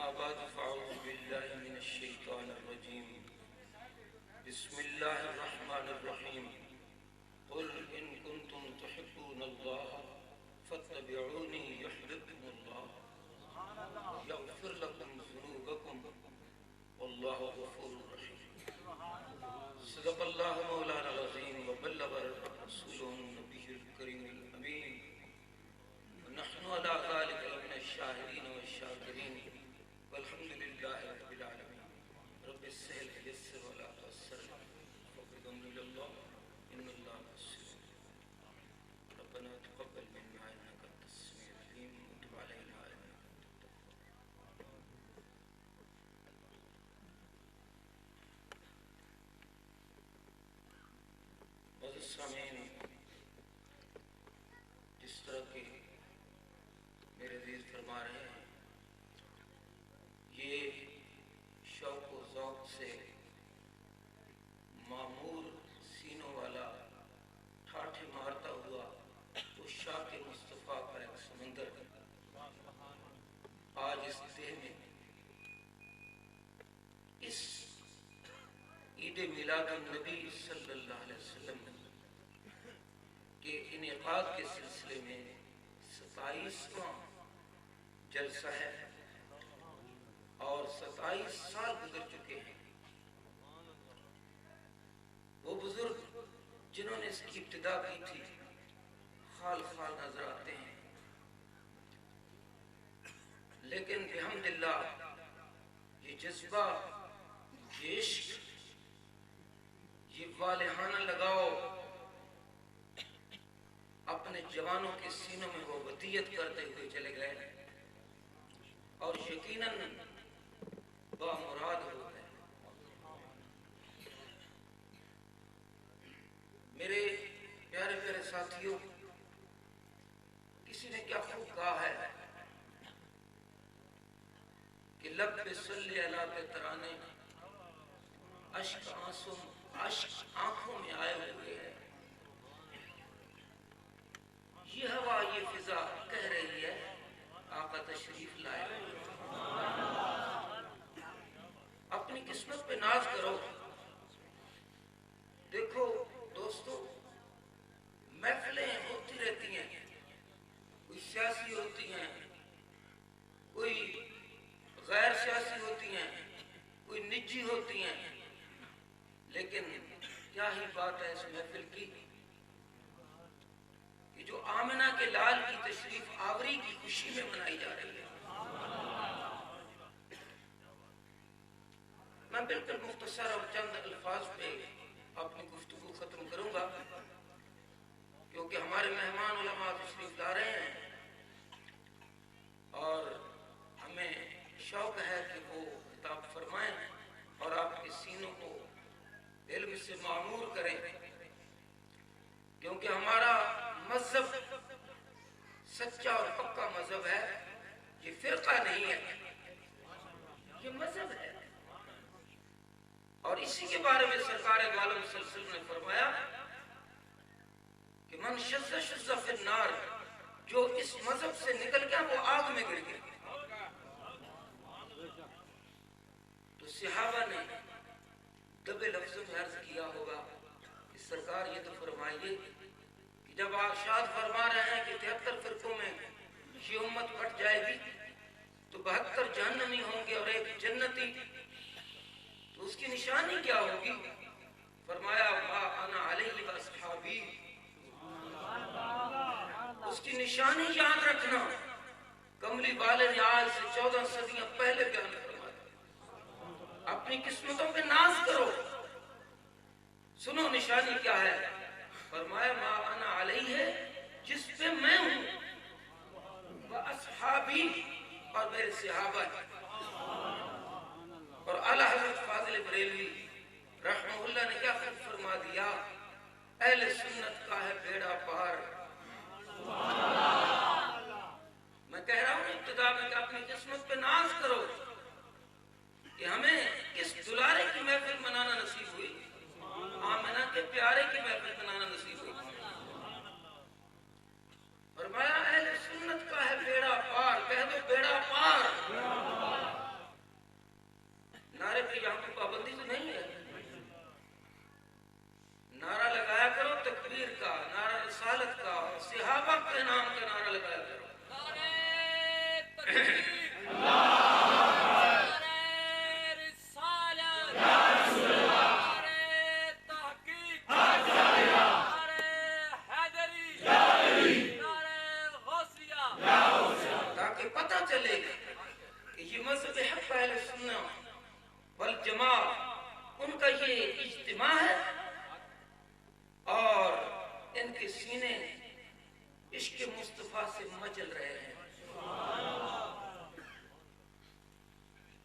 أما بعد فأعوذ بالله من الشيطان الرجيم بسم الله الرحمن الرحيم قل إن كنتم تحبون الله فاتبعوني يحببكم الله يغفر لكم ذنوبكم والله غفور رحيم صدق الله مولانا العظيم وبلغ رسوله النبي الكريم الأمين ونحن على ذلك لمن الشاهدين والشاكرين والحمد لله رب العالمين رب السهل يسر ولا تؤسر وقدم لله إن الله بصير ربنا تقبل منا إنك أنت السميع العليم وتب علينا إنك أنت التواب معزز سامعین، جس طرح کے میرے عزیز فرما رہے ہیں، یہ شوق و ذوق سے معمور سینوں والا ٹھاٹھے مارتا ہوا وہ شاہ مصطفیٰ کا ایک سمندر آج اس دیہ میں اس عید میلاد النبی صلی اللہ علیہ وسلم کے انعقاد کے سلسلے میں 27واں جلسہ ہے اور 27 سال گزر چکے ہیں۔ وہ بزرگ جنہوں نے اس کی ابتدا کی تھی خال خال نظر آتے ہیں، لیکن بحمد اللہ یہ جذبہ، یہ عشق، یہ والہانہ لگاؤ اپنے جوانوں کے سینوں میں وہ ودیت کرتے ہوئے چلے گئے اور یقیناً بامراد ہو گئے۔ میرے پیارے پیارے ساتھیوں، کسی نے کیا خوب کہا ہے کہ لب پہ صلی اللہ پہ ترانے اشک آنکھوں میں آئے ہوئے ہیں، یہ ہوا یہ فضا کہہ رہی ہے آقا تشریف لائے۔ اپنی قسمت پہ ناز کرو۔ دیکھو دوستو، محفلیں ہوتی رہتی ہیں، کوئی سیاسی ہوتی ہیں، کوئی غیر سیاسی ہوتی ہیں، کوئی نجی ہوتی ہیں، لیکن کیا ہی بات ہے اس محفل کی کہ جو آمنہ کے لال کی تشریف آوری کی خوشی میں منائی جا رہی ہے۔ میں بالکل مختصر اور چند الفاظ پہ اپنی گفتگو ختم کروں گا کیونکہ ہمارے مہمان علماء تشریف لا رہے ہیں اور ہمیں شوق ہے کہ وہ خطاب فرمائیں اور آپ کے سینوں کو علم سے معمور کریں، کیونکہ ہمارا مذہب سچا اور پکا مذہب ہے، یہ فرقہ نہیں ہے، یہ مذہب ہے۔ اور اسی کے بارے میں سرکار دو عالم صلی اللہ علیہ وسلم نے فرمایا کہ من شذ شذ فی النار، جو اس مذہب سے نکل گیا وہ آگ میں گر گیا۔ تو صحابہ نے دبے لفظوں میں عرض کیا ہوگا کہ سرکار یہ تو فرمائیے کہ جب آپ ارشاد فرما رہے ہیں کہ 73 فرقوں میں یہ امت بٹ جائے گی تو 72 جہنمی ہوں گے اور ایک جنتی، تو اس کی نشانی کیا ہوگی؟ فرمایا ما انا علیہ واصحابی، اس کی نشانی یاد رکھنا کملی والے نے آج سے 14 صدیاں پہلے بیان فرمایا۔ اپنی قسمتوں پہ ناز کرو، سنو نشانی کیا ہے؟ فرمایا ما انا علیہ، جس پہ میں ہوں، واصحابی، اور میرے صحابہ ہیں۔ اور اعلیٰ حضرت فاضل بریلوی رحمہ اللہ نے کیا خود فرما دیا؟ اہل سنت کا ہے بیڑا پار۔ میں کہہ رہا ہوں ابتدا میں کہ اپنی قسمت پہ ناز کرو کہ ہمیں کس دلارے کی محفل منانا نصیب ہوئی، آمنہ کے پیارے کی محفل منانا نصیب ہوئی۔ فرمایا اہل سنت کا ہے بیڑا پار، کہہ دو بیڑا پار۔ مذہب حق اہل سنہ والجماعت ان کا یہ اجتماع ہے اور ان کے سینے عشق مصطفیٰ سے مچل رہے ہیں،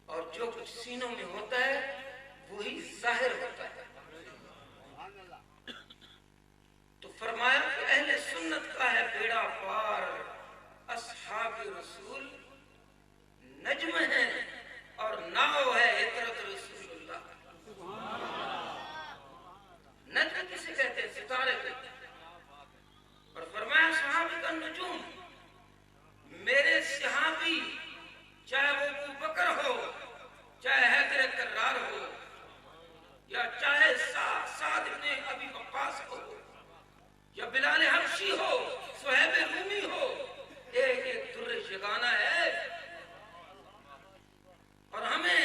اور جو کچھ سینوں میں ہوتا ہے وہی ظاہر ہوتا ہے۔ تو فرمایا کہ اہل سنت کا ہے بیڑا پار، اصحاب رسول نجم ہے اور ناؤ ہے عطرت رسول اللہ۔ نجم کسے کہتے ہیں؟ ستارے کو۔ اور فرمایا صحابی کا نجوم، میرے صحابی چاہے وہ ابو بکر ہو، چاہے حیدر کرار ہو، یا چاہے سعد بن ابی وقاص ہو، یا بلال حبشی ہو، صہیب رومی ہو، ایک ایک در یگانہ ہے، اور ہمیں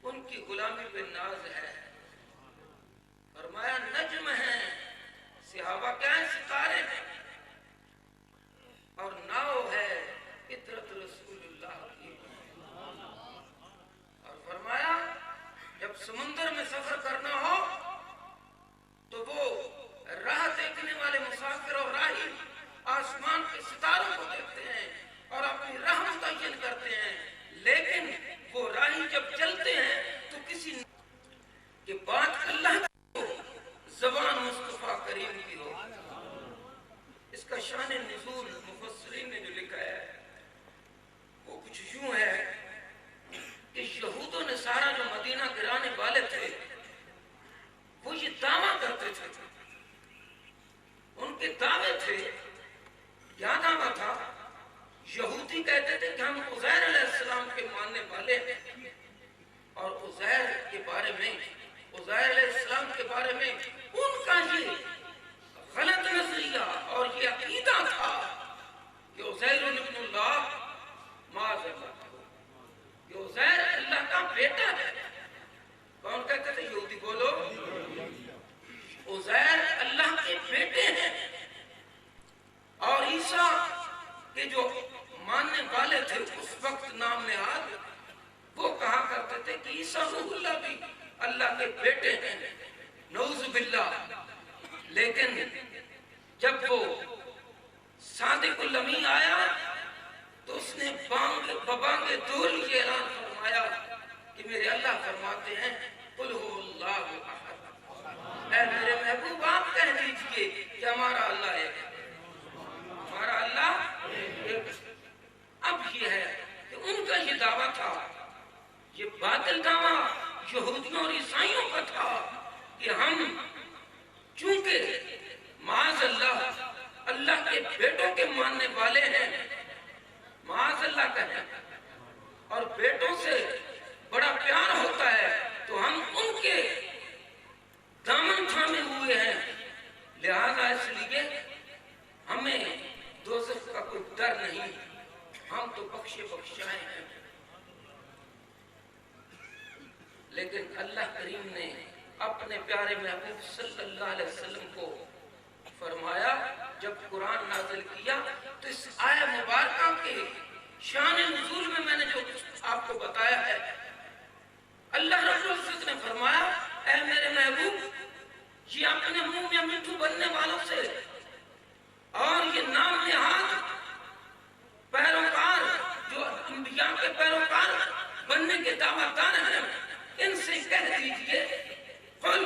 ان کی غلامی پہ ناز ہے۔ فرمایا نجم ہیں، صحابہ کیا ہیں؟ ستارے ہیں، اور ناؤ ہے عطرت رسول اللہ کی۔ اور فرمایا جب سمندر میں سفر کرنا ہو تو وہ راہ دیکھنے والے مسافر اور راہی آسمان کے ستاروں کو دیکھتے ہیں اور اپنی راہ متعین کرتے ہیں، لیکن وہ راہی جب چلتے ہیں تو کسی کہ بات اللہ کی ہو، زبان مصطفیٰ کریم کی ہو۔ اس کا شان نزول مفسرین نے جو لکھا ہے وہ کچھ یوں ہے کہ یہود و نصارہ جو مدینہ گرانے والے تھے وہ یہ دعویٰ کرتے تھے، ان کے دعوے تھے، کیا دعویٰ تھا؟ یہودی کہتے تھے کہ ہم عزیر علیہ السلام کے ماننے والے ہیں، اور عزیر کے بارے میں، عزیر علیہ السلام کے بارے میں ان کا یہ غلط نظریہ اور یہ عقیدہ تھا کہ عزیر ابن اللہ معاذ اللہ، کہ عزیر اللہ کا بیٹا ہے۔ کون کہتے تھے؟ یہودی بولو، عزیر اللہ کے بیٹے ہیں۔ اور عیسیٰ کے جو ماننے والے تھے اس وقت نام نہاد، وہ کہا کرتے تھے کہ عیسیٰ روح اللہ بھی اللہ کے بیٹے ہیں، نعوذ باللہ۔ لیکن جب وہ صادق الامین آیا تو اس نے ببانگ دول یہ اعلان فرمایا کہ میرے اللہ فرماتے ہیں قل هو اللہ احد، اے میرے محبوب آپ کہہ دیجئے کہ ہمارا اللہ ایک ہے، ہمارا اللہ ایک۔ اب یہ ہے کہ ان کا یہ دعویٰ تھا، یہ باطل دعویٰ یہودیوں اور عیسائیوں کا تھا کہ ہم چونکہ معاذ اللہ اللہ کے بیٹوں کے ماننے والے ہیں، معاذ اللہ کا ہے، اور بیٹوں سے بڑا پیار ہوتا ہے، تو ہم ان کے دامن تھامے ہوئے ہیں، لہذا اس لیے ہمیں دوزخ کا کوئی ڈر نہیں، ہم تو بخشے بخشائے ہیں۔ لیکن اللہ کریم نے اپنے پیارے محبوب صلی اللہ علیہ وسلم کو فرمایا، جب قرآن نازل کیا تو اس آیہ مبارکہ کے شان نزول میں نے جو آپ کو بتایا ہے، اللہ رب العزت نے فرمایا اے میرے محبوب یہ اپنے منہ میں مٹھو بننے والوں سے اور یہ نام نہاد پیروکار جو انبیاء کے پیروکار بننے کے دعویٰ دار ہیں، ان سے کہہ دیجئے قل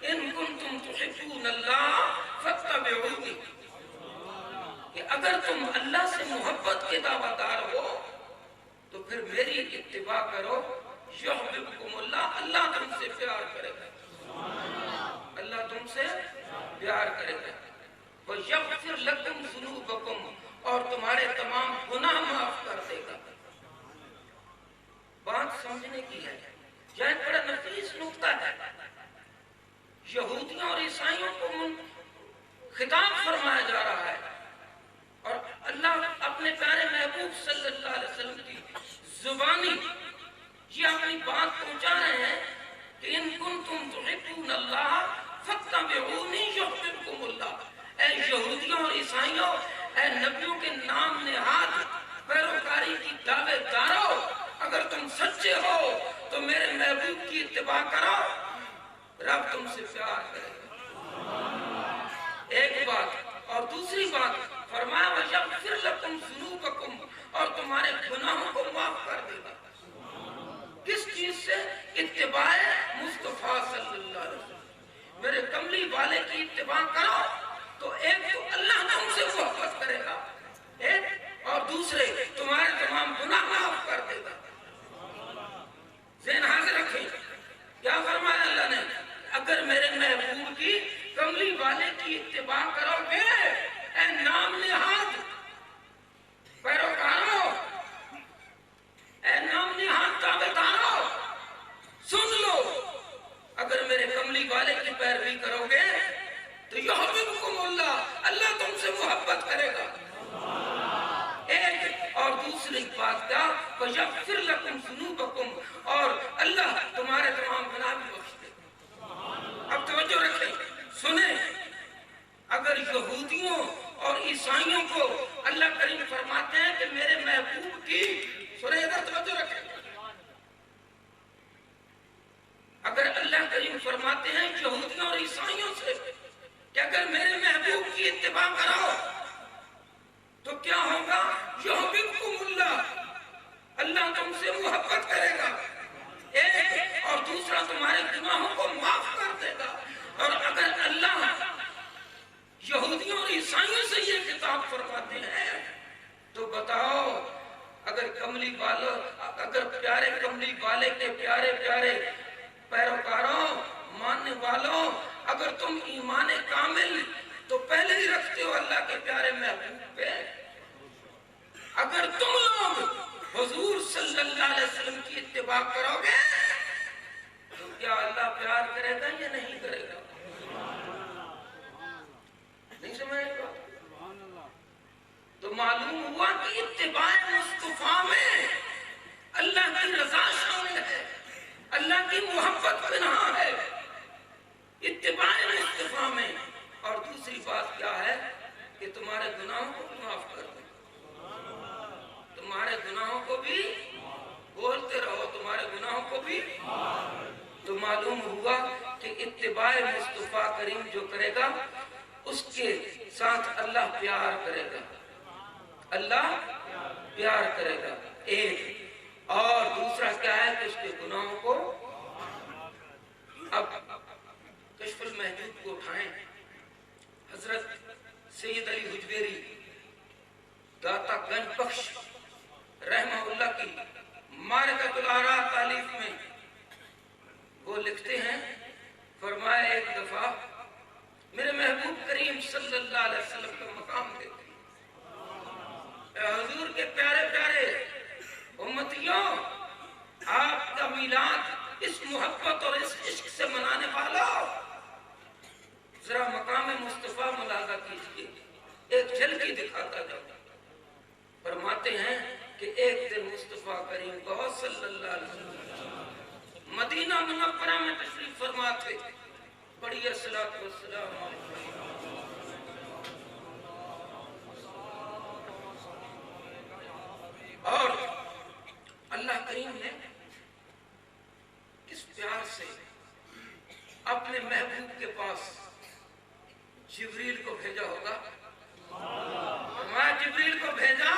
ان کنتم تحبون اللہ فاتبعونی، کہ اگر تم اللہ سے محبت کے دعویٰ دار ہو تو پھر میری اتباع کرو، یحببکم اللہ، اللہ تم سے پیار کرے گا، اللہ تم سے پیار کرے گا، وَيَغْفِرْ لَكُمْ ذُنُوبَكُمْ، اور تمہارے تمام گناہ معاف کر دے گا۔ بات سمجھنے کی ہے، یہ ایک بڑا نفیس نکتہ ہے۔ یہودیوں اور عیسائیوں کو خطاب فرمایا جا رہا ہے، اور اللہ اپنے پیارے محبوب صلی اللہ علیہ وسلم کی زبانی یہ اپنی بات پہنچا رہے ہیں کہ ان کنتم تحبون اللہ فاتبعونی یحببکم اللہ، اے یہودیوں اور عیسائیوں، اے نبیوں کے نام نہاد پیروکاری کی دعوے داروں، اگر تم سچے ہو تو میرے محبوب کی اتباع کرو، رب تم سے پیار کرے گا۔ ایک بات، اور دوسری بات فرمایا وَيَغْفِرْ لَكُمْ ذُنُوبَكُمْ، اور تمہارے گناہوں کو معاف کر دے گا۔ کس چیز سے؟ اتباع مصطفیٰ صلی اللہ علیہ وسلم، میرے کملی والے کی اتباع کرو تو ایک تو اللہ تم سے محبت کرے گا، ایک، اور دوسرے تمہارے تمام گناہ معاف کر دے گا۔ ذہن حاضر رکھیں، کیا فرمایا اللہ نے؟ اگر میرے محبوب کی کملی والے کی اتباع کرو گے، اے نام نہاد پیروکاروں، اے نام نہاد تابعداروں، سن لو، اگر میرے کملی والے کی پیروی کرو گے تو یحببکم اللہ، اللہ تم سے محبت کرے گا، ایک، اور دوسری بات کیا؟ وَيَغْفِرْ لَكُمْ ذُنُوبَكُمْ، اور اللہ تمہارے تمام گناہ بھی بخش دے گا۔ اب توجہ رکھیں، سنیں، اگر یہودیوں اور عیسائیوں کو اللہ کریم فرماتے ہیں کہ میرے محبوب کی، سنیں ادھر توجہ رکھیں، اگر اللہ کریم فرماتے ہیں یہودیوں اور عیسائیوں سے کہ اگر میرے محبوب کی اتباع کرو تو کیا ہوگا؟ یحببکم اللہ، اللہ تم سے محبت کرے گا، ایک، اور دوسرا تمہارے گناہوں کو معاف کر دے گا۔ اور اگر اللہ یہودیوں اور عیسائیوں سے یہ خطاب فرماتے ہیں تو بتاؤ، اگر کملی والوں، اگر پیارے کملی والے کے پیارے پیارے پیروکاروں، ماننے والوں، اگر تم ایمان کامل تو پہلے ہی رکھتے ہو اللہ کے پیارے محبوب پہ، اگر تم لوگ حضور صلی اللہ علیہ وسلم کی اتباع کرو گے تو کیا اللہ پیار کرے گا یا نہیں کرے گا؟ نہیں سمجھ گا؟ تو معلوم ہوا کہ اتباع مصطفیٰ میں اللہ کی رضا شامل ہے، اللہ کی محبت پنہاں ہے اتباع مصطفیٰ میں۔ اور دوسری بات کیا ہے کہ تمہارے گناہوں کو بھی معاف کر دیں، تمہارے گناہوں کو بھی، بولتے رہو، تمہارے گناہوں کو بھی۔ تو معلوم ہوا کہ اتباع مصطفیٰ کریم جو کرے گا اس کے ساتھ اللہ پیار کرے گا، اللہ پیار کرے گا، ایک، اور دوسرا کیا ہے کہ اس کے گناہوں کو۔ اب کشف المحجوب کو اٹھائیں، حضرت سید علی حجویری داتا گنج بخش رحمہ اللہ کی معرکۃ الآراء تالیف میں وہ لکھتے ہیں، فرمایا ایک دفعہ میرے محبوب کریم صلی اللہ علیہ وسلم کا مقام دیکھیں، اے حضور کے پیارے پیارے امتیوں، آپ کا میلاد اس محبت اور اس عشق سے منانے والا، ذرا مقام مصطفیٰ ملاحظہ کیجئے، ایک جھلکی دکھاتا جاؤ۔ فرماتے ہیں کہ ایک دن مصطفیٰ کریم کو صلی اللہ علیہ وسلم مدینہ منورہ میں تشریف فرما تھے، بڑی الصلاۃ والسلام علیہ، اور اللہ کریم نے کس پیار سے اپنے محبوب کے پاس جبریل کو بھیجا ہوگا، فرمایا جبریل کو بھیجا،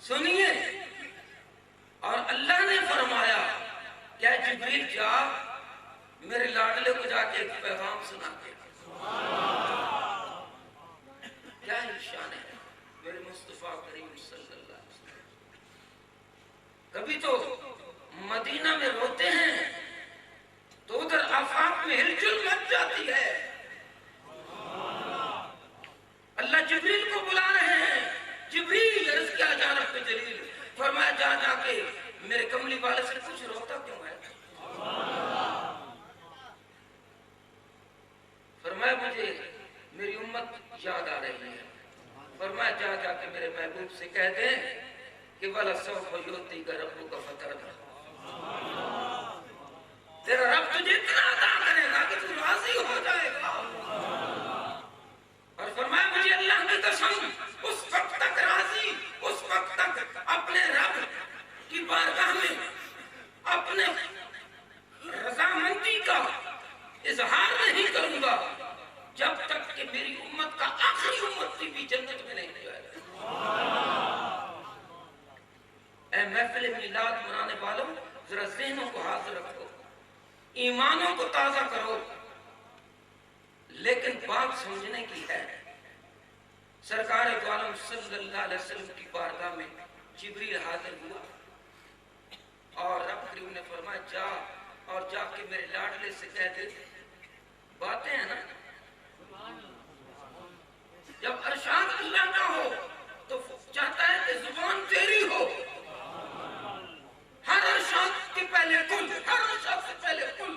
سنیے، اور اللہ نے فرمایا کیا جبریل جا میرے لاڈلے کو جا کے ایک پیغام سنا کے، کیا شان ہے میرے مصطفیٰ کریم صلی اللہ علیہ وسلم۔ کبھی تو مدینہ میں روتے ہیں تو ادھر آفاق میں ہلچل مچ جاتی ہے، اللہ جبریل کو بلا رہے ہیں، جبریل عرض کیا جا رب جلیل، فرمایا جا جا کے میرے کملی والے سے کچھ روتا کیوں ہے؟ فرمایا مجھے میری امت یاد آ رہی ہے، فرمایا جا جا کے میرے محبوب سے کہہ دیں کہ وَلَسَوْفَ يُعْطِيكَ رَبُّكَ فَتَرْضَىٰ، تیرا رب تجھے اتنا عطا کرے گا کہ تو راضی ہو جائے گا۔ اور فرمایا مجھے اللہ کی قسم اس وقت تک راضی، اس وقت تک اپنے رب کی بارگاہ میں محفل میلاد منانے والوں ذرا ذہنوں کو حاضر رکھو، ایمانوں کو تازہ کرو، لیکن بات سمجھنے کی ہے۔ سرکار دو عالم صلی اللہ علیہ وسلم کی بارگاہ میں جبریل حاضر ہوا اور رب کریم نے فرمایا جا اور جا کے میرے لاڈلے سے کہہ دے، باتیں ہیں نا، جب ارشاد اللہ کا ہو تو چاہتا ہے کہ زبان تیری ہو، ہر ارشاد کے پہلے کل، ہر ارشاد سے پہلے کل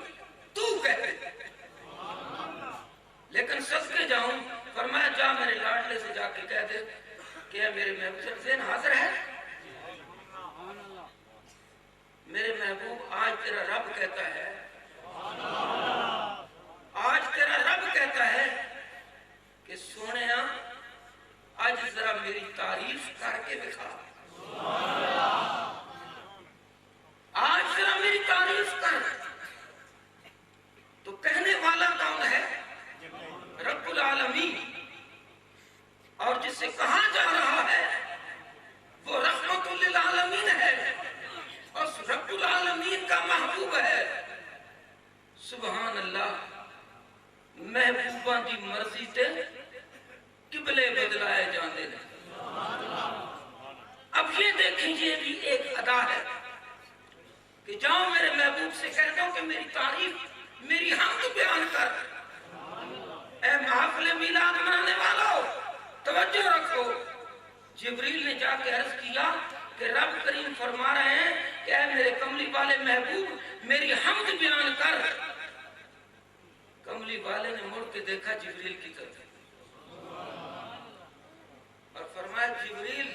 تو کہہ دے، لیکن صدقے جاؤں فرمایا جا میرے لاڈلے سے جا کے کہہ دے کہ میرے محبوب ذہن حاضر ہے، میرے محبوب آج تیرا رب کہتا ہے، آج تیرا رب کہتا ہے کہ سونیا آج ذرا میری تعریف کر کے دکھا، آج ذرا میری تعریف کر۔ تو کہنے والا کون ہے؟ رب العالمین، اور جس سے کہا جا رہا ہے وہ رحمت للعالمین ہے اور رب العالمین کا محبوب ہے۔ سبحان اللہ، محبوباں دی مرضی تے قبلے بدلائے جاندے ہیں۔ اب یہ دیکھیں، یہ بھی ایک ادا ہے کہ جاؤ میرے محبوب سے کہہ دو کہ میری تعریف، میری حمد بیان کر۔ اے محفل میلاد منانے والوں توجہ رکھو، جبریل نے جا کے عرض کیا کہ رب کریم فرما رہے ہیں کہ اے میرے کملی والے محبوب میری حمد بیان کر۔ کملی والے نے مڑ کے دیکھا جبریل کی طرف اور فرمایا جبریل،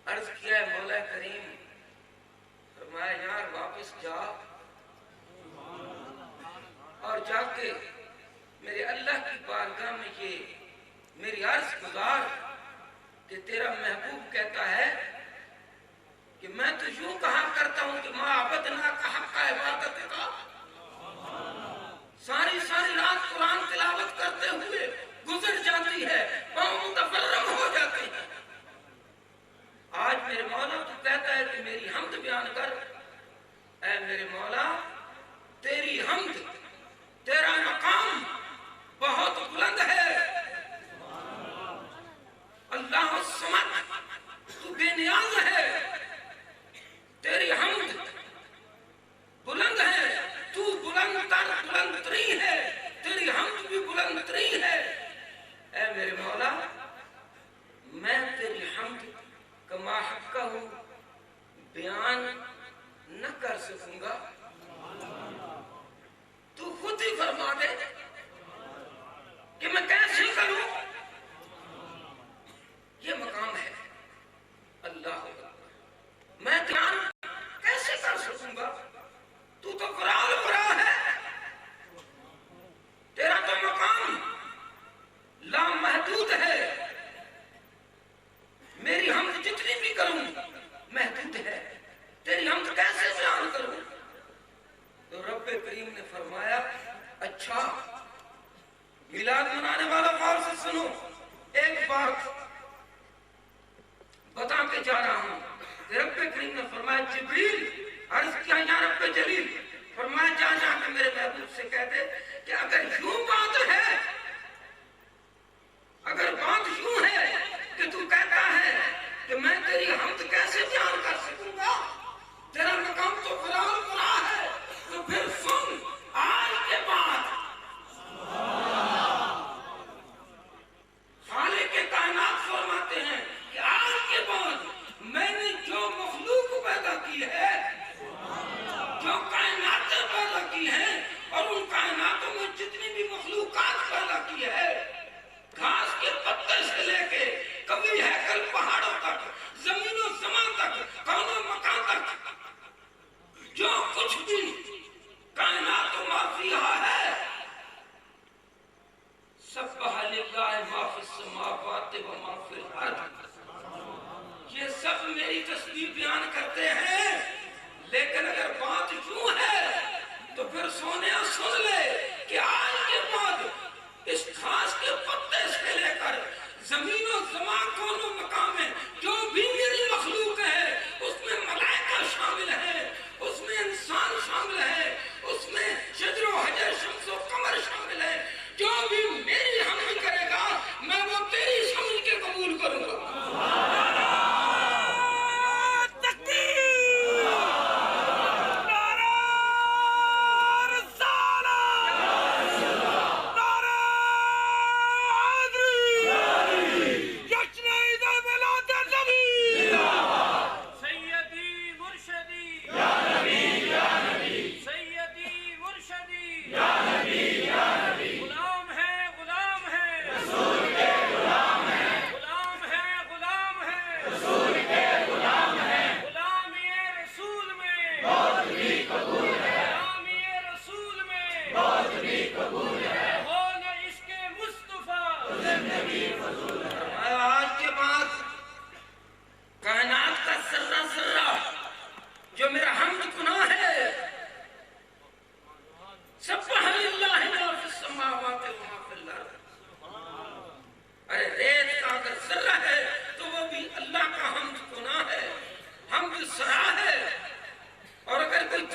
عرض کیا ہے مولا کریم، فرمایا یار واپس جا اور جا کے میرے اللہ کی بارگاہ میں یہ میری عرض گزار کہ تیرا محبوب کہتا ہے کہ میں تو یوں کہا کرتا ہوں کہ ما عبدنا کا حق عبادت کا، ساری ساری رات قرآن تلاوت کرتے ہوئے گزر جاتی ہے، پاؤں متفرم ہو جاتے ہیں، آج میرے مولا تو کہتا ہے کہ میری حمد بیان کر۔ اے میرے مولا، تیری حمد، تیرا مقام بہت بلند ہے، اللہ الصمد، تو بے نیاز ہے، تیری حمد بلند ہے، تو بلند تر بلند ترین ہے، تیری حمد بھی بلند ترین ہے۔ اے میرے مولا، میں تیری حمد کما حقہ بیان نہ کر سکوں گا، تو خود ہی فرما دے کہ میں کیسے کروں۔ یہ مقام ہے اللہ، میں بیان کیسے کر سکوں گا، تو قرآن پڑھا ہے، تیرا تو مقام لامحدود ہے، میری حمد جتنی بھی کروں محدود ہے، تیری حمد کیسے بیان کروں۔ تو رب کریم نے فرمایا اچھا میلاد منانے والا غور سے سنو، ایک بات بتا کے جا رہا ہوں کہ رب کریم نے فرمایا جبریل، عرض کیا یا رب جلیل، فرمایا جا جا کے میرے محبوب سے کہہ دے کہ اگر یوں بات ہے، اگر بات یوں ہے کہ تو کہتا ہے کہ میں تیری حمد کیسے بیان کر سکوں گا، تیرا مقام تو قرآن قرآن ہے، تو پھر سن، آج کے بعد خالق کائنات فرماتے ہیں کہ آج کے بعد میں نے جو مخلوق پیدا کی ہے، جو کائناتیں پیدا کی ہیں، اور ان کائناتوں میں جتنی بھی مخلوقات پیدا کی ہے، گھاس کے پتے سے لے کے کبھی ہیکل پہاڑوں تک، زمین و زمان تک، کون و مکان تک، جو کچھ بھی کائنات و ما فیہا ہے، سبح للہ ما فی السماوات و ما فی الارض، یہ سب میری تسبیح بیان کرتے ہیں، لیکن اگر بات یوں ہے تو پھر سونیا سن لے کہ آج کے بعد اس گھاس کے پتے سے لے کر زمین و زمان کون و مقام میں جو بھی میری مخلوق ہے، اس میں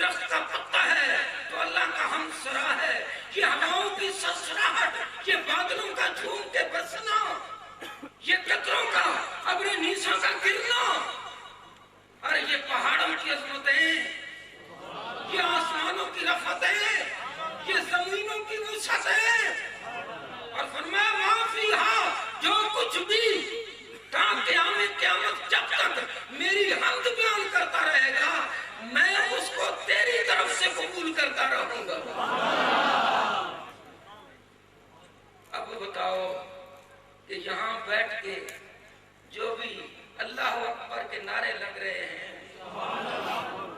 درخت کا پتا ہے تو اللہ کا ہمسرا ہے، یہ ہواؤں کی سرسراہٹ، یہ بادلوں کا جھوم کے برسنا، یہ قطروں کا ابر نیسوں کا گرنا، اور یہ پہاڑوں کی عظمتیں، یہ آسمانوں کی رفتیں، یہ زمینوں کی وسعتیں، اور فرمایا ما فیہا، جو کچھ بھی تا قیامت جب تک میری حمد بیان کرتا رہے گا میں اس کو تیری طرف سے قبول کرتا رہوں گا۔ اب بتاؤ کہ یہاں بیٹھ کے جو بھی اللہ اکبر کے نعرے لگ رہے ہیں،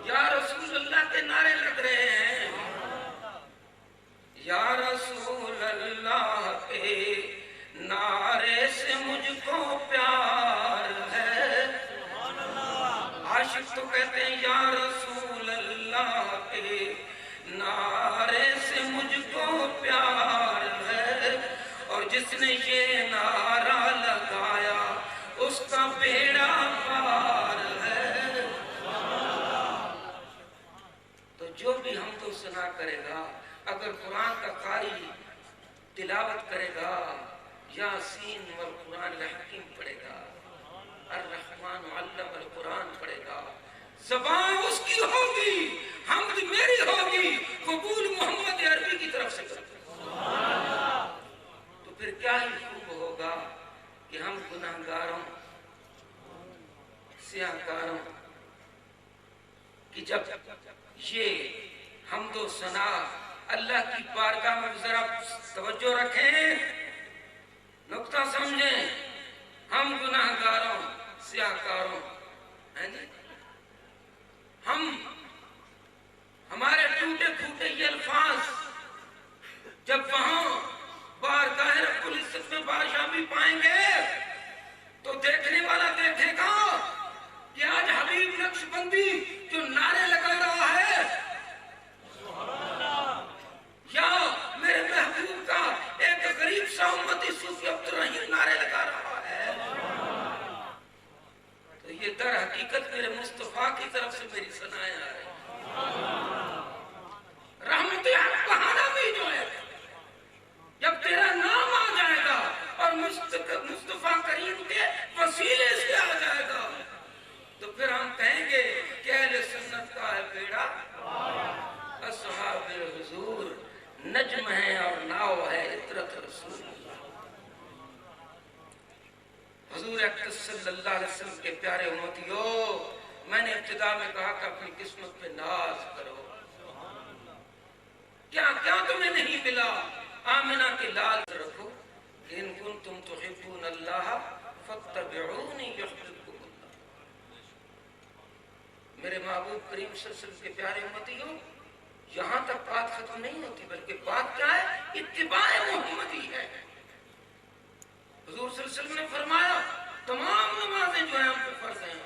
یا رسول اللہ کے نعرے لگ رہے ہیں، یا رسول اللہ کے نعرے سے مجھ کو پیار ہے، عاشق تو کہتے ہیں یا رسول اللہ کے نعرے سے مجھ کو پیار ہے، اور جس نے یہ نعرہ لگایا اس کا بیڑا پار ہے۔ تو جو بھی ہم تو سنا کرے گا، اگر قرآن کا قاری تلاوت کرے گا، یاسین والقرآن الحکیم پڑھے گا، الرحمن علم القرآن پڑھے گا، زبان اس کی ہوگی، حمد میری ہوگی، قبول محمد عربی کی طرف سے کرتا، تو پھر کیا ہی خوب ہوگا کہ ہم گناہگاروں سیاہکاروں کہ جب یہ حمد و ثنا اللہ کی بارگاہ میں ذرا توجہ رکھیں، نقطہ سمجھیں، ہم گناہگاروں سیاہکاروں ہمارے ٹوٹے پھوٹے یہ الفاظ جب وہاں بارگاہ رب العزت میں بادشاہ بھی پائیں گے تو دیکھنے والا دیکھے گا کہ آج حبیب نقش بندی جو نعرے لگا رہا ہے یا میرے محبوب کا ایک غریب سا امتی صوفی عبدالرحیم نعرے لگا رہا ہے، تو یہ در حقیقت میرے مصطفیٰ کی طرف سے میری ثنائیں آ رہی رحمت حق بہانا بھی جو ہے جب تیرا نام آ جائے گا اور مصطفیٰ کریم کے وسیلے سے آ جائے گا تو پھر ہم کہیں گے کہ اہل سنت کا ہے بیڑا، اصحاب حضور نجم ہے اور ناؤ ہے عطرت رسول اللہ۔ حضور اکرم صلی اللہ علیہ وسلم کے پیارے امتیوں، میں نے ابتدا میں کہا کہ اپنی قسمت پہ ناز کرو، کیا تمہیں نہیں ملا؟ آمنہ کے لال رکھو، ان کنتم تحبون اللہ فاتبعونی یحببکم اللہ۔ میرے محبوب کریم صلی اللہ علیہ وسلم کے پیارے امتیوں، یہاں تک بات ختم نہیں ہوتی بلکہ بات کیا ہے؟ اتباع محمدی ہے۔ حضور صلی اللہ علیہ وسلم نے فرمایا تمام نمازیں جو ہیں ہم پہ فرض ہیں،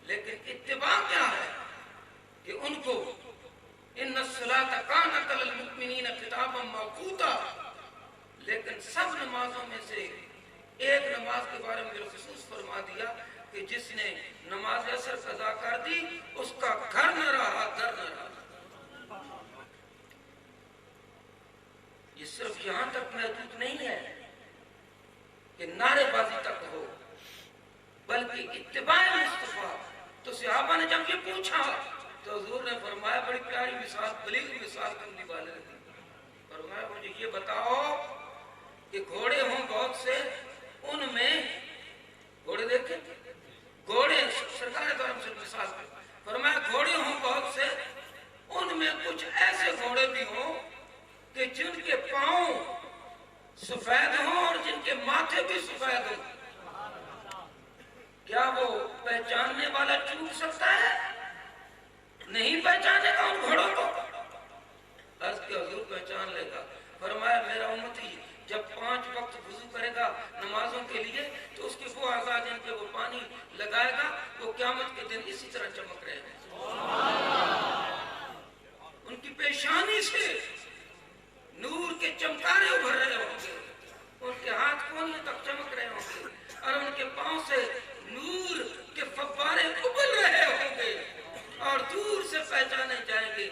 لیکن اتباع کیا ہے کہ ان کو ان الصلاۃ کانت علی المؤمنین کتابا موقوتا، لیکن سب نمازوں میں سے ایک نماز کے بارے میں خصوص فرما دیا کہ جس نے نماز عصر قضا کر دی اس کا گھر نہ رہا در نہ رہا۔ یہ صرف یہاں تک محدود نہیں ہے کہ نعرے بازی تک ہو، بلکہ اتباع مصطفیٰ۔ تو صحابہ نے جب یہ پوچھا تو حضور نے فرمایا بڑی پیاری مثال، بلیغ مثال کرنے والے نے فرمایا مجھے یہ بتاؤ کہ گھوڑے ہوں بہت سے، ان میں گھوڑے دیکھیں، گھوڑے سرکار دو سے مثال فرمایا گھوڑے ہوں بہت سے، ان میں کچھ ایسے گھوڑے بھی ہوں کہ جن کے پاؤں سفید ہوں اور جن کے ماتھے بھی سفید ہوں، کیا وہ پہچاننے والا چوک سکتا ہے؟ نہیں پہچانے گا ان گھوڑوں کو؟ عرض کہ حضور پہچان لے گا۔ فرمایا میرا امتی جب 5 وقت وضو کرے گا نمازوں کے لیے تو اس کے وہ اعضاء جن پہ وہ پانی لگائے گا وہ قیامت کے دن اسی طرح چمک رہے ہیں، ان کی پیشانی سے نور کے چمکارے ابھر رہے ہوں گے، ان کے ہاتھ کونوں تک چمک رہے ہوں گے اور ان کے پاؤں سے نور کے فوارے ابل رہے ہوں گے، اور دور سے پہچانے جائیں گے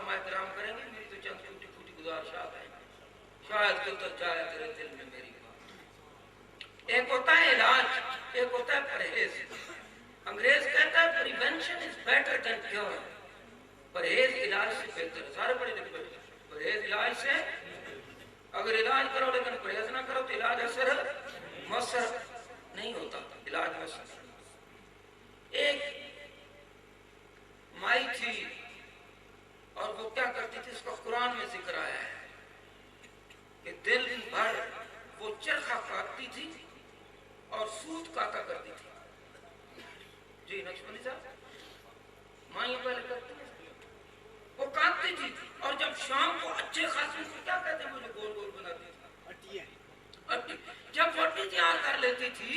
علماء کرام کریں گے، میری تو چند چھوٹی چھوٹی گزارشات ہیں، شاید کہ تو جائے تیرے دل میں میری بات۔ ایک ہوتا ہے علاج، ایک ہوتا ہے پرہیز۔ انگریز کہتا ہے prevention is better than cure, پرہیز علاج سے بہتر ہے۔ سارے پڑھے لکھے بیٹھے، پرہیز علاج سے، اگر علاج کرو لیکن پرہیز نہ کرو تو علاج اثر مؤثر نہیں ہوتا، علاج مؤثر۔ ایک مائی تھی اور وہ کیا کرتی تھی، اس کا قرآن میں ذکر آیا ہے کہ دل بھر وہ چرخہ کاٹتی تھی اور سوت کاٹا کرتی تھی۔ جی نقشبندی صاحب، مائیں پہلے کرتی ہیں، وہ کاٹتی تھی اور جب شام کو اچھے خاصے سے کیا کہتے ہیں، مجھے گول گول بناتی تھی، اٹی۔ جب وہ اٹی تیار کر لیتی تھی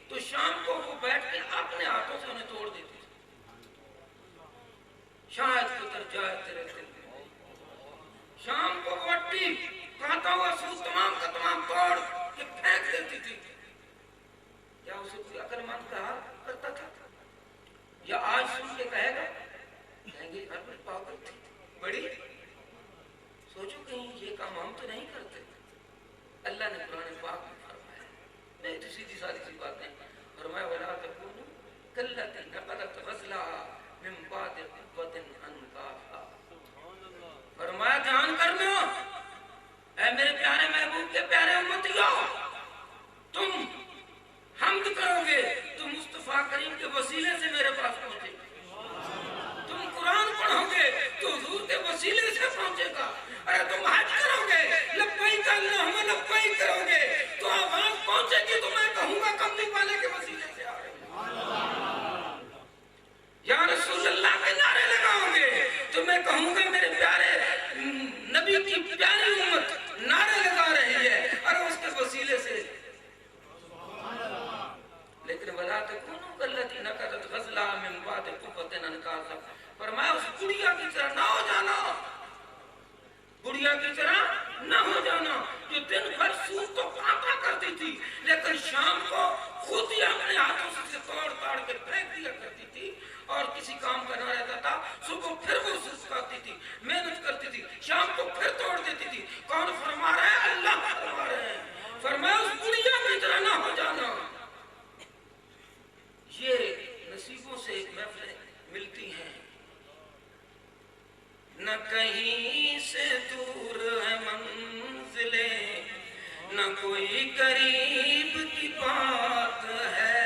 تو شام کو وہ بیٹھ کے اپنے ہاتھوں سے انہیں توڑ دیتی تھی۔ شاید اتر جائے تیرے دل میں، شام کو وہ اٹی کاٹا ہوا سوت تمام کا تمام توڑ کے پھینک دیتی تھی۔ کیا اسے کوئی عقل مند کہا کرتا تھا؟ یا آج سن کے کہے گا، کہیں گے گھر میں پاگل تھی بڑی، سوچو کہیں یہ کام ہم تو نہیں کرتے۔ اللہ نے قرآن پاک میں فرمایا، نہیں تو سیدھی سادی سی بات نہیں، فرمایا وَلَا تَكُونُوا كَالَّتِي نَقَضَتْ غَزْلَهَا مِن بَعْدِ قُوَّةٍ أَنْكَاثًا۔ فرمایا دھیان کرنا، اے میرے پیارے محبوب کے پیارے امتیوں، تم حمد کرو گے تو مصطفیٰ کریم کے وسیلے سے میرے پاس پہنچے گا، تم قرآن پڑھو گے تو حضور کے وسیلے سے پہنچے گا، ارے تم حج کرو گے، لبیک اللہم لبیک کرو گے تو آواز پہنچے گی تو میں کہوں گا کملی والے کے وسیلے سے آ رہے ہیں۔ یا رسول اللہ کے نعرے لگاؤ گے تو میں کہوں گا میرے پیارے نبی کی پیاری امت نعرے لگا رہی ہے، ارے اس کے وسیلے سے۔ لیکن وَلَا تَكُونُوا كَالَّتِي نَقَضَتْ غَزْلَهَا مِن بَعْدِ قُوَّةٍ أَنْكَاثًا۔ فرمایا اس گڑیا کی طرح نہ ہو جانا، گڑیا کی طرح نہ ہو جانا جو دن بھر سوت تو کاٹا کرتی تھی لیکن شام کو خود ہی اپنے ہاتھوں سے توڑ تاڑ کے پھینک دیا کرتی تھی اور کسی کام کا نہ رہتا تھا، صبح پھر وہ سوت کاٹتی تھی، محنت کرتی تھی، شام کو پھر توڑ دیتی تھی۔ کون فرما رہے ہیں؟ اللہ فرما رہے ہیں، فرمایا اس گڑیا کی طرح نہ ہو جانا۔ یہ نصیبوں سے محفلیں ملتی ہیں، نہ کہیں سے دور ہے منزلیں، نہ کوئی قریب کی بات ہے،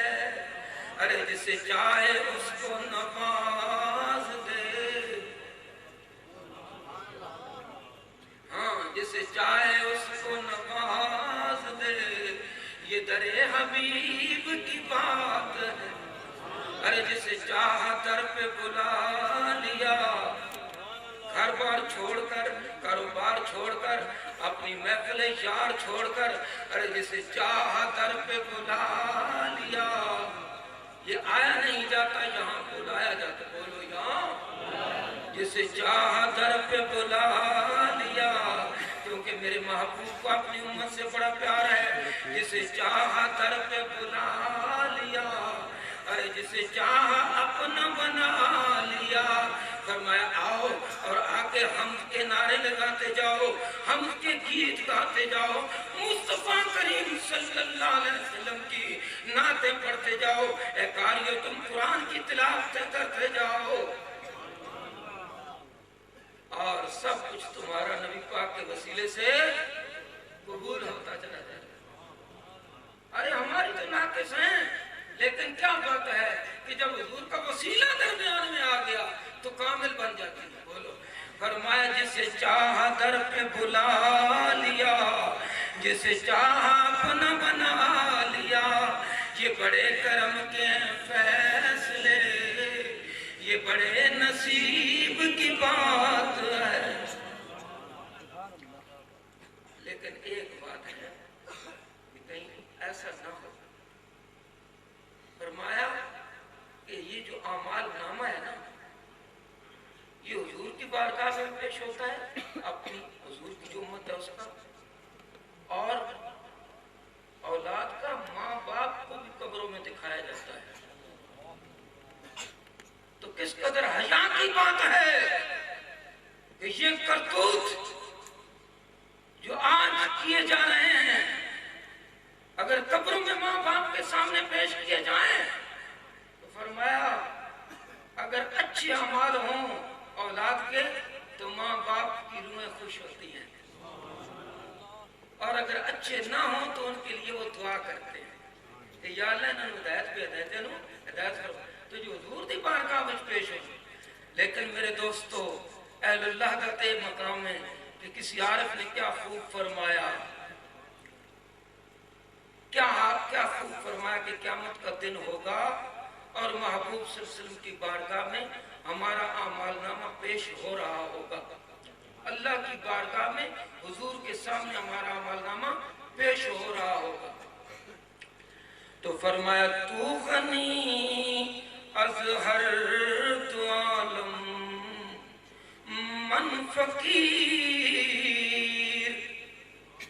ارے جسے چاہے اس کو نواز دے، ہاں جسے چاہے اس کو نواز دے، یہ در حبیب کی بات ہے، ارے جسے چاہا در پہ بلا لیا، گھر بار چھوڑ کر، کاروبار چھوڑ کر، اپنی محفل یار چھوڑ کر، ارے جسے چاہا در پہ بلا لیا۔ یہ آیا نہیں جاتا، یہاں بلایا جاتا، بولو یہاں، جسے چاہا در پہ بلا لیا، کیونکہ میرے محبوب کو اپنی امت سے بڑا پیار ہے، جسے چاہا در پہ بلا لیا، ارے جسے چاہا اپنا بنا لیا۔ فرمایا آؤ اور آکے حمد کے نعرے لگاتے جاؤ، حمد کے گیت گاتے جاؤ، مصطفیٰ کریم صلی اللہ علیہ وسلم کی نعتیں پڑھتے جاؤ، اے قاریو تم قرآن کی تلاوت کرتے جاؤ، اور سب کچھ تمہارا نبی پاک کے وسیلے سے قبول ہوتا چلا جائے۔ ارے ہماری تو ناقص ہیں، لیکن کیا بات ہے کہ جب حضور کا وسیلہ درمیان میں آ گیا تو کامل بن جاتی ہے۔ بولو، فرمایا جسے چاہا در پہ بلا لیا، جسے چاہا اپنا بنا لیا، یہ بڑے کرم کے فیصلے، یہ بڑے نصیب کی بات ہے۔ لیکن ایک بات ہے کہ کہیں ایسا نہ ہو، فرمایا کہ یہ جو اعمال نامہ ہے نا، یہ حضور کی بارگاہ میں پیش ہوتا ہے، اپنی حضور کی جو امت ہے اس کا، اور اولاد کا ماں باپ کو بھی قبروں میں دکھایا جاتا ہے۔ تو کس قدر حیا کی بات ہے کہ یہ کرتوت جو آج کیے جا رہے ہیں اگر قبروں میں ماں باپ کے سامنے پیش کیے جائیں تو فرمایا اگر اچھے اعمال ہوں اولاد کے تو ماں باپ کی روحیں خوش ہوتی ہیں، اور اگر اچھے نہ ہوں تو ان کے لیے وہ دعا کرتے ہیں کہ یا اللہ انہوں ہدایت پہ ہدایت کرو تو جو حضور دی بارگاہ میں پیش ہو۔ لیکن میرے دوستو اہل اللہ کا تے مقام ہے کہ کسی عارف نے کیا خوب فرمایا، کیا خوب فرمایا کہ قیامت کا دن ہوگا اور محبوب صلی اللہ علیہ وسلم کی بارگاہ میں ہمارا اعمال نامہ پیش ہو رہا ہوگا، اللہ کی بارگاہ میں حضور کے سامنے ہمارا اعمال نامہ پیش ہو رہا ہوگا۔ تو فرمایا تو غنی از ہر دو عالم من فقیر،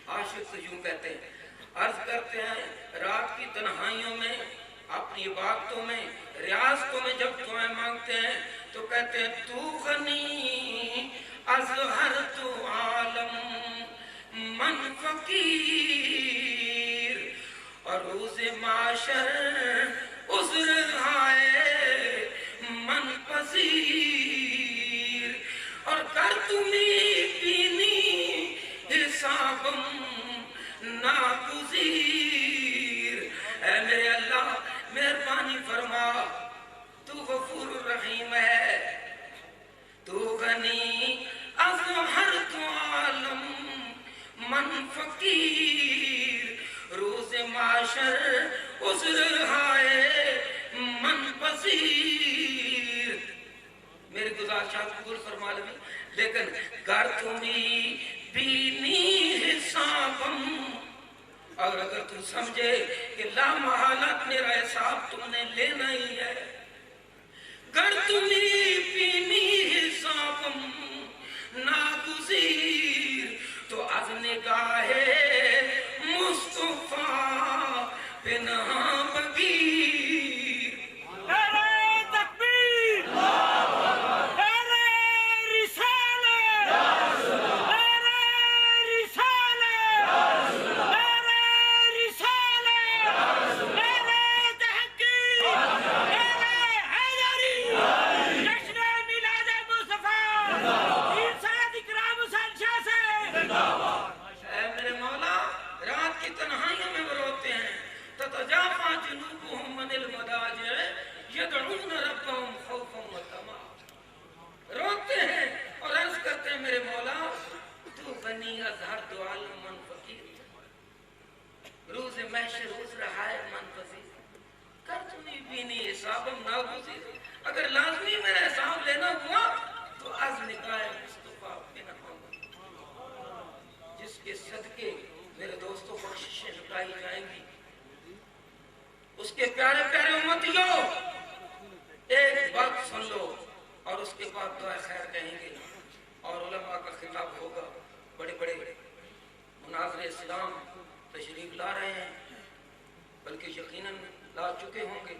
عاشق یوں کہتے ہیں، عرض کرتے ہیں رات کی تنہائیوں میں اپنی عبادتوں میں ریاضتوں میں جب دعائیں مانگتے ہیں تو کہتے ہیں تو غنی از ہر تو عالم من فقیر، اور روز معاشر عذر آئے من پذیر، اور کر تمہیں پینی حسابم ناگزیر۔ اے میرے اللہ مہربانی فرما، تو غفور الرحیم ہے، تو غنی از ہر تو عالم من فقیر، روز معاشر عذر آئے من پذیر۔ میری گزارشات قبول فرما لیں، لیکن گر تمہیں بینی حسابم، اور اگر تم سمجھے کہ لا محالہ میرا حساب تم نے لینا ہی ہے، گر تمہیں بینی حسابم ناگزیر، تو از نگاہ مصطفیٰ پناہ بگیر۔ نعرہ تکبیر، نعرہ رسالت، نعرہ رسالت، نعرہ رسالت، نعرہ تحقیق، نعرہ حیدری، جشن میلاد مصطفیٰ، انسان اکرام حسین شاہ سے۔ اے میرے مولا رات کی تنہائیوں میں وہ روتے ہیں، تتجافى جنوبهم عن المضاجع يدعون ربهم خوفا وطمعا، روتے ہیں اور عرض کرتے ہیں میرے مولا تو غنی از ہر دو عالم من فقیر، روز محشر عذر ہے من پذیر، کر تمہیں بینی حسابم ناگزیر، اگر لازمی میرا حساب لینا ہوا تو از نگاہ مصطفیٰ پناہ بگیر، جس کے صدقے میرے دوستوں بخششیں لٹائی جائیں گی، اس کے پیارے پیارے امتیوں ایک بات سن لو اور اس کے بعد دعا خیر کہیں گے، اور علماء کا خطاب ہوگا، بڑے بڑے مناظر اسلام تشریف لا رہے ہیں، بلکہ یقیناً لا چکے ہوں گے۔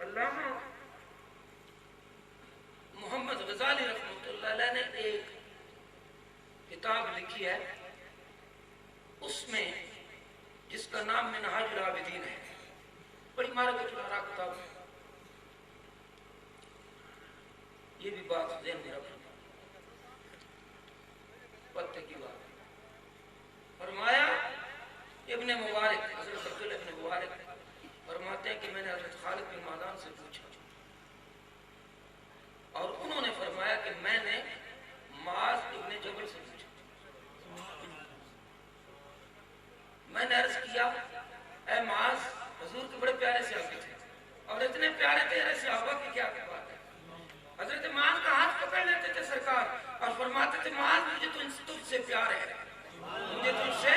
علامہ محمد غزالی رحمۃ اللہ علیہ نے ایک کتاب لکھی ہے، اس میں جس کا نام منہاج العابدین ہے، بڑی معرکۃ الآراء کتاب ہے، یہ بھی بات ذہن میں رکھنا پتے کی بات ہے۔ فرمایا ابن مبارک، حضرت عبداللہ ابن مبارک فرماتے ہیں کہ میں نے حضرت خالد بن معدان سے پوچھا اور انہوں نے فرمایا کہ میں نے معاذ ابن جبل سے پوچھا، میں نے عرض کیا اے معاذ حضور کے بڑے پیارے صحابی تھے اور اتنے پیارے پیارے صحابہ کی کیا بات ہے، حضرت معاذ کا ہاتھ پکڑ لیتے تھے سرکار اور فرماتے تھے معاذ مجھے تجھ سے پیار ہے، مجھے تجھ سے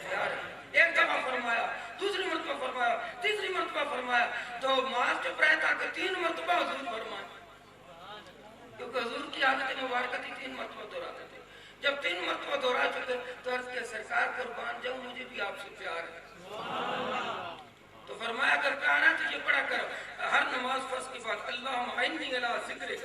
پیار ہے، ایک دفعہ فرمایا، دوسری مرتبہ فرمایا، تیسری مرتبہ فرمایا، تو معاذ چپ رہتا کہ 3 مرتبہ حضور فرمایا، کیونکہ حضور کی عادت مبارکہ تھی 3 مرتبہ دہراتے تھے، جب 3 مرتبہ دہرا چکے تو عرض کیا سرکار قربان جاؤں مجھے بھی آپ سے پیار ہے، تو فرمایا اگر پیار ہے تو یہ پڑھا کر ہر نماز فرض کے بعد اللہم اعنی علی ذکرک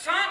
7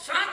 7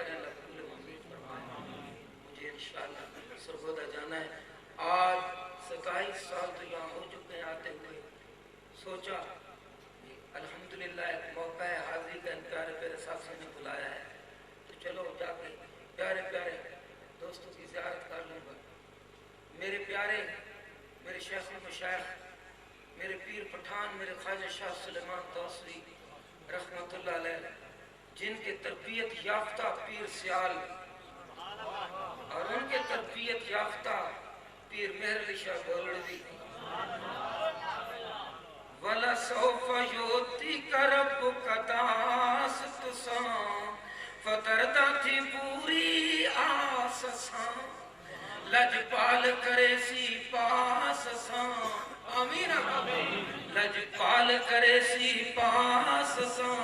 کریں, اللہ قبول منظور فرمائے. مجھے انشاءاللہ سرگودا جانا ہے. آج 27 سال تو یہاں ہو چکے ہیں آتے ہوئے. سوچا الحمدللہ ایک موقع ہے حاضری کا, ان پیارے پیارے ساتھیوں نے بلایا ہے تو چلو جا کے پیارے پیارے دوستوں کی زیارت کر لوں گا. میرے پیارے, میرے شیخ مشایخ, میرے پیر پٹھان, میرے خواجہ شاہ سلیمان توسوی رحمت اللہ علیہ, جن کے تربیت یافتہ پیر سیال اور ان کے تربیت یافتہ پیر مہر علی شاہ گولڑوی, وَلَسَوْفَ يُؤْتِيكَ رَبُّكَ دَاسْتُ سَاں فَتَرْدَا تھی پوری آس ساں لجپال کرے سی پاس ساں. آمین آمین. لجپال کرے سی پاس ساں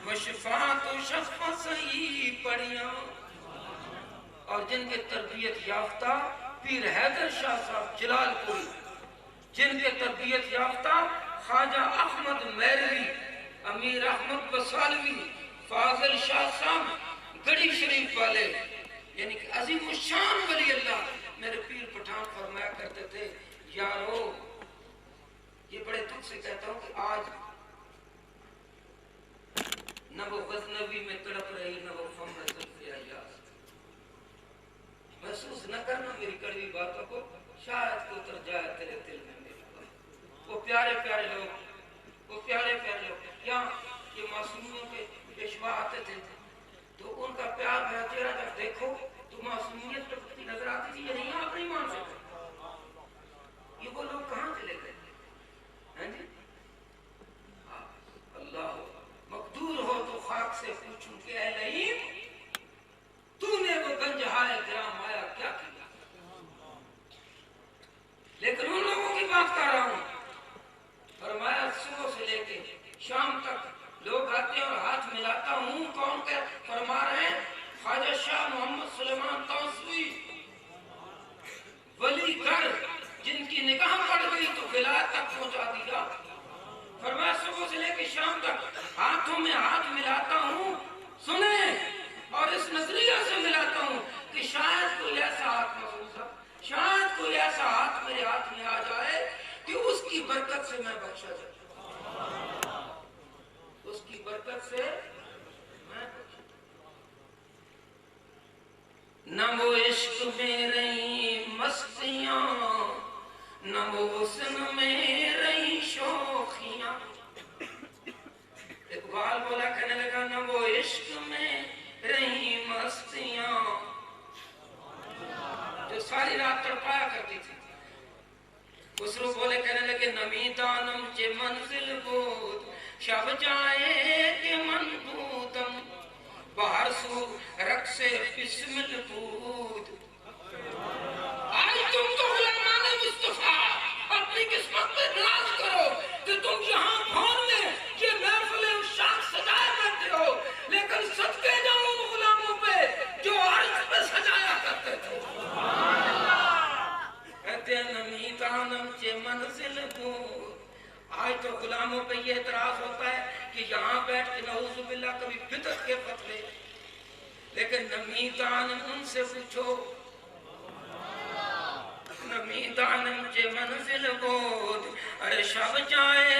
وشفاعت و شفا سہی پڑیاں. اور جن کے تربیت یافتہ پیر حیدر شاہ صاحب جلال پوری, جن کے تربیت یافتہ خواجہ احمد میروی, امیر احمد بسالوی, فاضل شاہ صاحب گڑی شریف والے, یعنی کہ عظیم الشان ولی اللہ. میرے پیر پٹھان فرمایا کرتے تھے, یارو یہ بڑے دکھ سے کہتا ہوں کہ آج نہ وہ غزنوی میں تڑپ رہی, نہ وہ فم میں زلف ایاز. محسوس نہ کرنا میری کڑوی باتوں کو, شاید اتر جائے تیرے دل میں میری بات. وہ پیارے پیارے لوگ, وہ پیارے پیارے لوگ, یہاں یہ معصومیوں کے پیشوا آتے تھے تو ان کا پیار ہے چہرہ جب دیکھو تو معصومیت ٹپکتی نظر آتی تھی. یہ نہیں, آپ نہیں مان سکتے. یہ وہ لوگ کہاں چلے گئے ہیں جی؟ اللہ مقدور ہو تو خاک سے پوچھوں کہ اے لئیم تو نے وہ گنجہائے گرام آیا کیا کیا. لیکن ان لوگوں کی بات کر رہا ہوں. فرمایا صبح سے لے کے شام تک لوگ آتے ہیں اور ہاتھ ملاتا ہوں. کون کہ فرما رہے ہیں خواجہ شاہ محمد سلیمان توسوی ولی گر, جن کی نگاہ پڑ گئی تو ولایت تک پہنچا دیا. فرمایا صبح سے لے کے شام تک ہاتھوں میں ہاتھ ملاتا ہوں, سنیں, اور اس نظریہ سے ملاتا ہوں کہ شاید کوئی ایسا ہاتھ محسوس ہے, شاید کوئی ایسا ہاتھ میرے ہاتھ میں آ جائے کہ اس کی برکت سے میں بخشا جاؤں, اس کی برکت سے میں نہ وہ عشق میں رہی مستیاں, نہ وہ حسن میں رہی شوخیاں. اقبال بولا کہنے لگا نہ وہ عشق میں رہی مستیاں جو ساری رات تڑپایا کرتی تھی. خسرو بولے کہنے لگے نمی دانم چے منزل بود شب جائے کہ من بودم باہر سو رقص بسمل بود. آج تم تو غلامان مصطفیٰ اپنی قسمت پہ ناز کرو کہ تم یہاں بھون میں یہ محفل شاخ سجائے بیٹھے ہو, لیکن صدقے جاؤ ان غلاموں پہ جو عرش پہ سجایا کرتے تھے. کہتے ہیں نمی دانم چے منزل بود. آج تو غلاموں پہ یہ اعتراض ہوتا ہے کہ یہاں بیٹھ کے نعوذ باللہ کبھی بدعت کے فتوے, لیکن نمی دانم ان سے پوچھو, نمی دانم چے منزل بود ارے شب جائے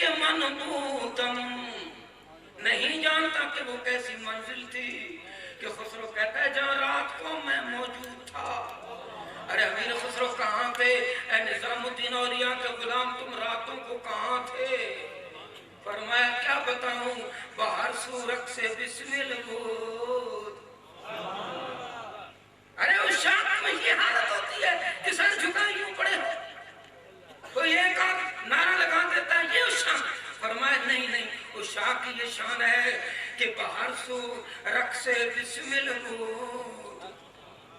کہ من بودم. نہیں جانتا کہ وہ کیسی منزل تھی کہ خسرو کہتا ہے جہاں رات کو میں موجود تھا. ارے امیر خسرو کہاں تھے؟ اے نظام الدین اولیاء کے غلام تم راتوں کو کہاں تھے؟ فرمایا کیا بتاؤں باہر سورک سے بسمل بود. ارے اس شاخ میں یہ حالت ہوتی ہے کہ سر جھکائے یوں پڑے ہو, کوئی ایک آدھ نعرہ لگا دیتا ہے یہ اس شاخ. فرمایا نہیں نہیں, اس شاخ کی یہ شان ہے کہ باہر سو رقص بسمل بود.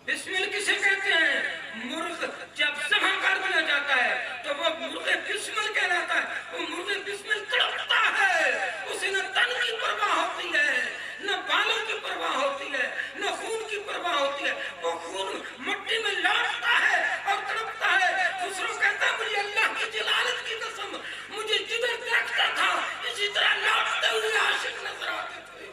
بسمل کسے کہتے ہیں؟ مرغ جب ذبح کر دیا جاتا ہے تو وہ مرغ بسمل کہلاتا ہے. وہ مرغ بسمل تڑپتا ہے, اسے نہ تن کی پرواہ ہوتی ہے, نہ بالوں کی پرواہ ہوتی ہے, نہ خون کی پرواہ ہوتی ہے. وہ خون مٹی میں لوٹتا ہے اور تڑپتا ہے. خسرو کہتا ہے مجھے اللہ کی جلالت کی قسم, مجھے جدھر دیکھتا تھا اسی طرح لوٹتے ہوئے عاشق نظر آتے تھے.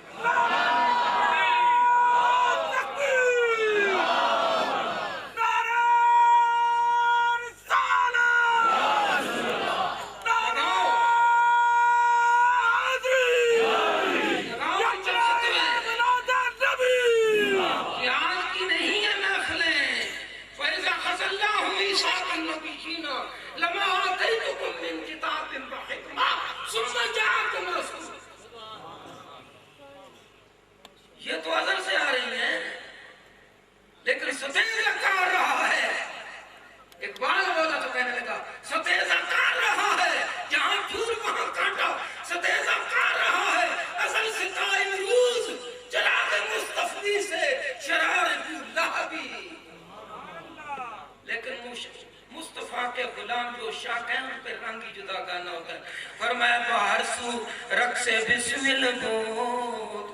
کے غلام جو شاک ہیں ان پہ رنگ ہی جدا گانا ہوتا ہے. فرمایا باہر سو رقص بسمل بود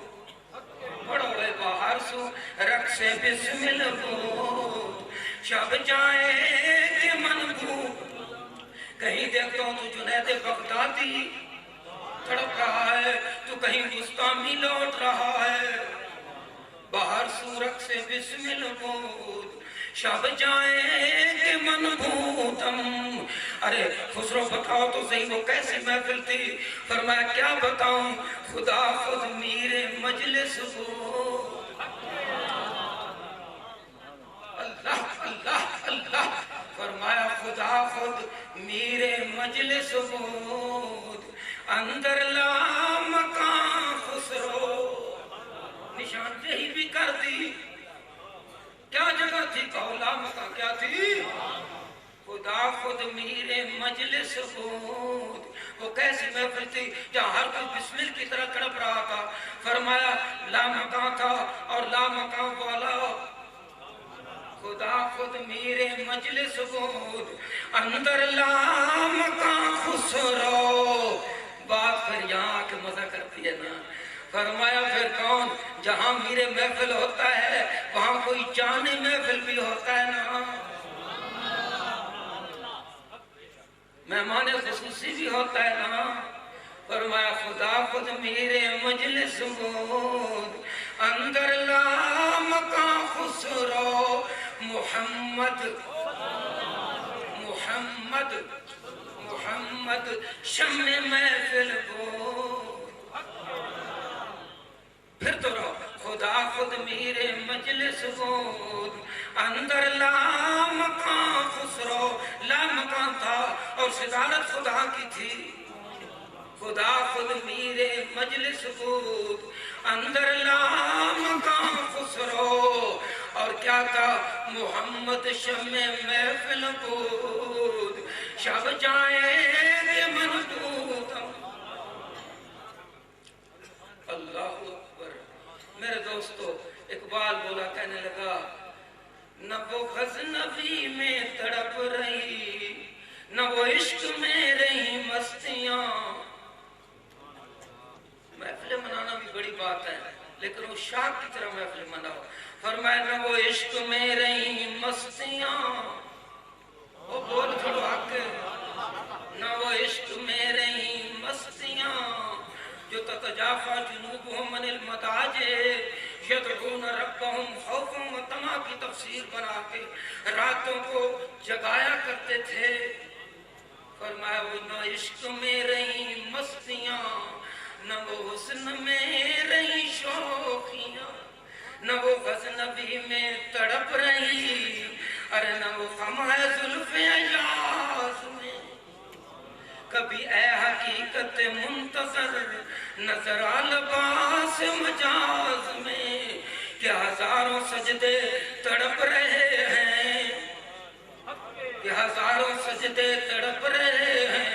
پڑھو اے باہر سو رقص بسمل بود شب جائے کہ من بود کہیں دیکھتا ہوں تو جنید بغدادی تڑپ رہا ہے تو کہیں بستامی لوٹ رہا ہے باہر سو رقص بسمل بود شب جائیں کہ من بھوتم. ارے خسرو بتاؤ تو صحیح وہ کیسی محفل تھی. فرمایا کیا بتاؤں خدا خود میرے مجلس کو اللہ اللہ اللہ فرمایا خدا خود میرے مجلس کو اندر لا مکان خسرو نشاندہی بھی کر دی. کیا جگہ تھی قولا مکہ کیا تھی خدا خود میرے مجلس بود. وہ کیسی محفل تھی جہاں ہر کوئی بسمل کی طرح تڑپ رہا تھا. فرمایا لا مکان تھا اور لا مکان والا خدا خود میرے مجلس بود اندر لا مکان خسرو. بات پھر یہاں کے مزہ کرتی ہے نا. فرمایا پھر کون جہاں میرے محفل ہوتا ہے وہاں کوئی جانے محفل بھی ہوتا ہے نا مہمان خصوصی بھی ہوتا ہے نا. فرمایا خدا خود میرے مجلس بود اندر لا مکان خسرو محمد محمد محمد شم محفل بود. پھر تو رہو خدا خود میرے مجلس بود اندر لا مکان خسرو. لا مکان تھا اور صدارت خدا کی تھی. خدا خود میرے مجلس بود اندر لا مکان خسرو. اور کیا تھا محمد شم محفل بود شب جائیں من بودم. اللہ اکبر. میرے دوستو اقبال بولا کہنے لگا نہ وہ غزنوی میں تڑپ رہی نہ وہ عشق میں رہی مستیاں. محفل منانا بھی بڑی بات ہے لیکن وہ شاک کی طرح محفل مناؤ. فرمایا نہ وہ عشق میں رہی مستیاں وہ بول چھوڑو حق نہ وہ عشق میں رہی مستیاں جو تتجافا جنوبهم عن المضاجع یدعون ربهم خوفا وطمعا کی تفسیر بنا کے راتوں کو جگایا کرتے تھے. فرمایا وہ نہ عشق میں رہی مستیاں نہ وہ حسن میں رہی شوخیاں نہ وہ غزنوی میں تڑپ رہی ارے نہ وہ خمہ زلف ایاز میں. کبھی اے حقیقت منتظر نظر آ لباس مجاز میں کہ ہزاروں سجدے تڑپ رہے ہیں کہ ہزاروں سجدے تڑپ رہے ہیں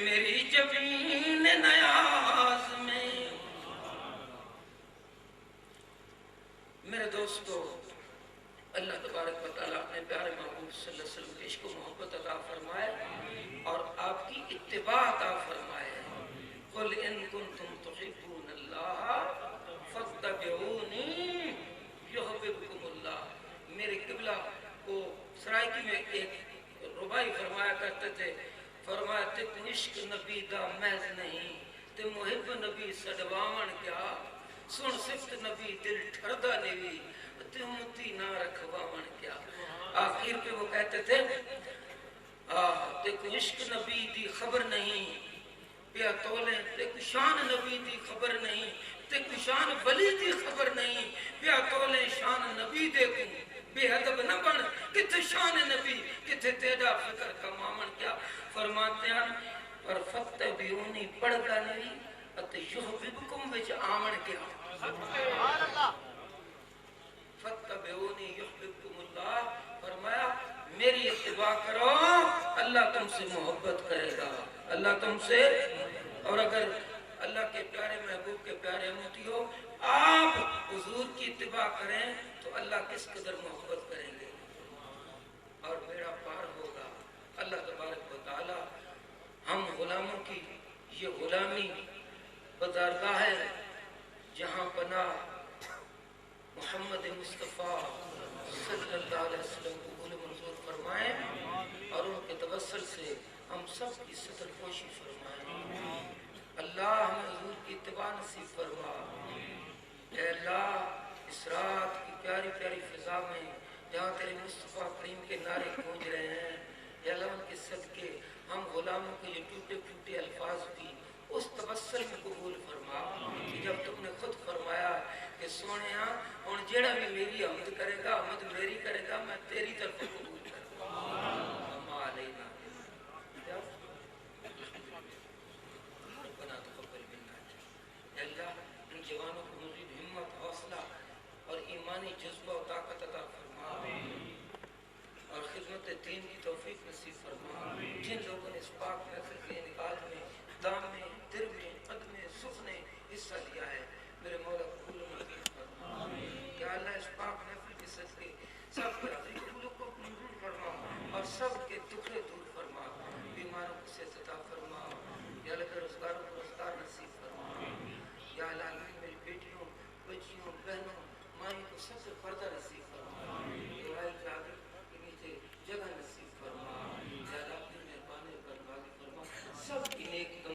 میری جبین نیاز میں. میرے دوستو اللہ تبارک و تعالیٰ اپنے پیارے محبوب صلی اللہ علیہ وسلم کے عشق و محبت عطا فرمائے اور آپ کی اتباع عطا فرمائے. قل ان کنتم تحبون اللہ فاتبعونی یحببکم اللہ. میرے قبلہ کو سرائکی میں ایک ربائی فرمایا کرتے تھے. فرمایا تک عشق نبی دا محض نہیں تے محب نبی سڈواون کیا سن صفت نبی دل ٹھردا نیوی تے امتی نہ رکھواون کیا. آخر پہ وہ کہتے تھے دیکھو عشق نبی دی خبر نہیں پیا تولے دیکھو شان نبی دی خبر نہیں دیکھو شان ولی دی خبر نہیں پیا تولے شان نبی دیکھو بے ادب نہ بن کتھے شان نبی کتھے تیرا فکر کا مامن کیا. فرماتے ہیں اور فتبعونی پڑھ گا نہیں اتے یحببکم وچ آمن کیا فتبعونی یحببکم اللہ. فرمایا میری اتباع کرو اللہ تم سے محبت کرے گا اللہ تم سے. اور اگر اللہ کے پیارے محبوب کے پیارے امتی ہو آپ حضور کی اتباع کریں تو اللہ کس قدر محبت کریں گے اور بیڑا پار ہوگا. اللہ یہ غلامی بدارگاہ ہے جہاں پناہ محمد مصطفیٰ صلی اللہ علیہ وسلم کو قبول منظور فرمائے اور ان کے توسل سے ہم سب کی ستر پوشی فرمائے۔ اللہ ہمیں حضور کی اتباع نصیب فرما۔ اے اللہ اس رات کی پیاری پیاری فضا میں جہاں تیرے مصطفیٰ کریم کے نعرے گونج رہے ہیں، یا اللہ ان کے صدقے ہم غلاموں کے یہ ٹوٹے پھوٹے الفاظ بھی اس تبسل میں قبول فرما کہ جب تم نے خود فرمایا کہ سونیا اور جیڑا بھی میری حمد کرے گا حمد میری کرے گا میں تیری طرف قبول کروں گا۔ اما علینا ربنا تقبل منا۔ اے اللہ ان جوانوں کو مزید ہمت حوصلہ اور ایمانی جذبہ و طاقت عطا فرما اور خدمت دین کی توفیق نصیب فرما۔ جن لوگوں نے اس پاک محفل کے انعقاد میں دام میں در میں قد میں سخ نے حصہ لیا ہے، میرے مولا قبول و منظور فرما۔ یا اللہ اس پاک محفل کے صدقے سب